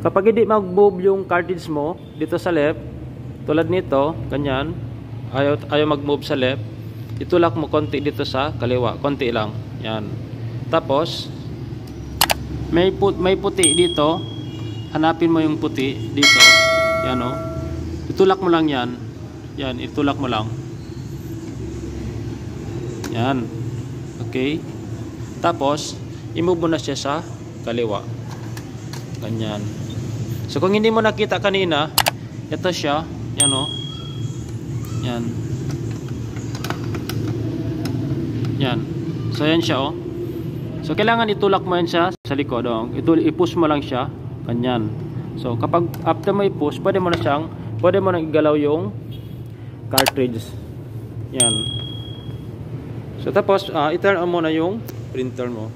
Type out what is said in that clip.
Kapag hindi mag-move yung cartridge mo dito sa left, tulad nito, ganyan, ayaw mag-move sa left, itulak mo konti dito sa kaliwa, konti lang. Yan. Tapos may puti dito. Hanapin mo yung puti dito. Yan o. Itulak mo lang yan. Yan, itulak mo lang. Yan. Okay. Tapos i-move mo na siya sa kaliwa. Ganyan. So kung hindi mo nakita kanina, ito siya. Yan o. Yan. Yan. So yan siya o. So kailangan itulak mo yan siya sa likod o. I-push mo lang siya. Ganyan. So kapag after mo i-push, pwede mo nang igalaw yung cartridge. Yan. So tapos i-turn on mo na yung printer mo.